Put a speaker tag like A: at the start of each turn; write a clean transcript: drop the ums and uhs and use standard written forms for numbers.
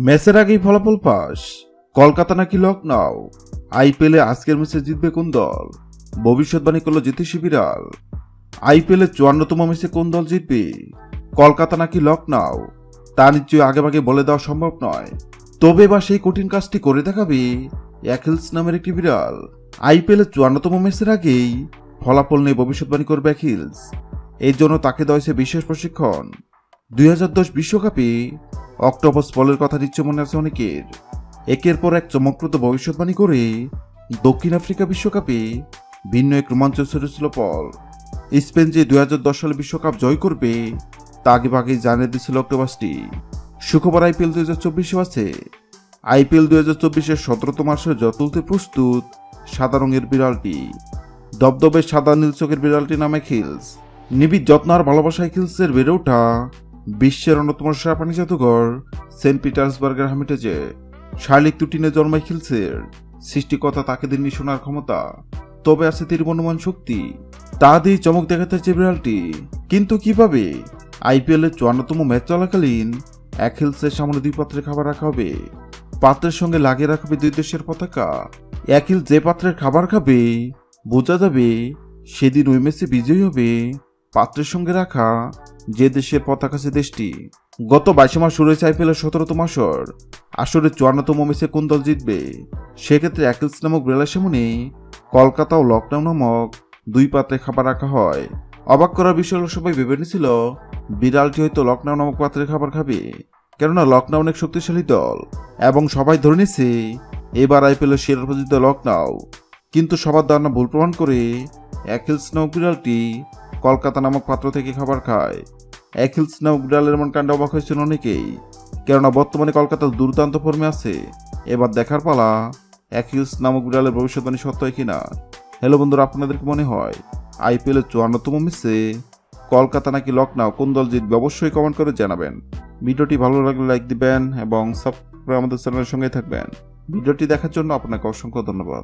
A: ম্যাচের আগেই ফলাফল ফাঁস। কলকাতা নাকি লখনউ। আইপিএলে আজকের ম্যাচে জিতবে কোন দল? ভবিষ্যৎবাণী করল জ্যোতিষী বিড়াল। আইপিএলে 54তম ম্যাচে কোন দল জিতবে? কলকাতা নাকি লখনউ? তা নিশ্চয়ই আগেভাগে বলে দেওয়া সম্ভব নয়। তবে বা সেই কঠিন কাজটি করে দেখাবে অ্যাকিলস নামের একটি বিড়াল। আইপিএলে 54তম ম্যাচের আগেই ফলাফল নিয়ে ভবিষ্যৎবাণী করবে অ্যাকিলস। এর জন্য তাকে দেওয়া হয়েছে বিশেষ প্রশিক্ষণ। 2010 বিশ্বকাপে অক্টোপাস বলের কথা নিশ্চয় মনে আছে অনেকের। একের পর এক চমকপ্রদ ভবিষ্যৎবাণী করে দক্ষিণ আফ্রিকা বিশ্বকাপে ভিন্ন এক রোমাঞ্চ ছড়িয়েছিল পল। স্পেন যে 2010 সালে বিশ্বকাপ জয় করবে তা আগেভাগেই জানিয়ে দিয়েছিল অক্টোপাসটি। শুক্রবার আইপিএল 2024 আছে। আইপিএল 2024-এর 17তম আসরে জয় তুলতে প্রস্তুত সাদা রঙের বিড়ালটি। দবদবে সাদা নীল চোখের বিড়ালটি নামে খিলস। নিবিড় যত্ন আর ভালোবাসায় খিলসের বেড়ে ওঠা বিশ্বের অন্যতম সেরা প্রাণী জাদুঘর সেন্ট পিটার্সবার্গের হামিটেজে। শারীরিক ত্রুটি নিয়ে জন্মায় খিলসের। সৃষ্টিকর্তা তাকে দিননি শোনার ক্ষমতা, তবে আছে তীর মনোমান শক্তি। তা দিয়ে চমক দেখাতে চাইছে বিড়ালটি, কিন্তু কিভাবে? আইপিএলের 54তম ম্যাচ চলাকালীন অ্যাকিলসের সামনে 2 পাত্রে খাবার রাখা হবে। পাত্রের সঙ্গে লাগিয়ে রাখবে 2 দেশের পতাকা। অ্যাকিল যে পাত্রের খাবার খাবে বোঝা যাবে সেদিন ওই ম্যাচে বিজয়ী হবে পাত্রের সঙ্গে রাখা যে দেশের পতাকা সে দেশটি। গত 22 মাস শুরু হয়েছে আইপিএলের 17তম আসর। আসরের 54তম ম্যাচে কোন দল জিতবে? সেক্ষেত্রে অ্যাকিলস নামক বিড়ালের সামনে কলকাতা ও লখনউ নামক 2 পাত্রে খাবার রাখা হয়। অবাক করার বিষয় হলো, সবাই ভেবে নিয়েছিল বিড়ালটি হয়তো লখনউ নামক পাত্রে খাবার খাবে, কেননা লখনউ অনেক শক্তিশালী দল এবং সবাই ধরে নিয়েছে এবার আইপিএলের সেরা প্রতিদ্বন্দ্বী লখনউ। কিন্তু সবার ধারণা ভুল প্রমাণ করে অ্যাকিলস নামক বিড়ালটি কলকাতা নামক পাত্র থেকে খাবার খায়। অ্যাকিলস নামক বিড়ালের এমন কাণ্ডে অবাক হয়েছিল অনেকেই, কেননা বর্তমানে কলকাতা দুর্দান্ত ফর্মে আছে। এবার দেখার পালা অ্যাকিলস নামক বিড়ালের ভবিষ্যৎবাণী সত্য হয় কিনা। হ্যালো বন্ধুরা, আপনাদের কি মনে হয় আইপিএলের 54তম ম্যাচে কলকাতা নাকি লখনউ কোন দল জিতবে? অবশ্যই কমেন্ট করে জানাবেন। ভিডিওটি ভালো লাগলে লাইক দিবেন এবং সাবস্ক্রাইব আমাদের চ্যানেলের সঙ্গে থাকবেন। ভিডিওটি দেখার জন্য আপনাকে অসংখ্য ধন্যবাদ।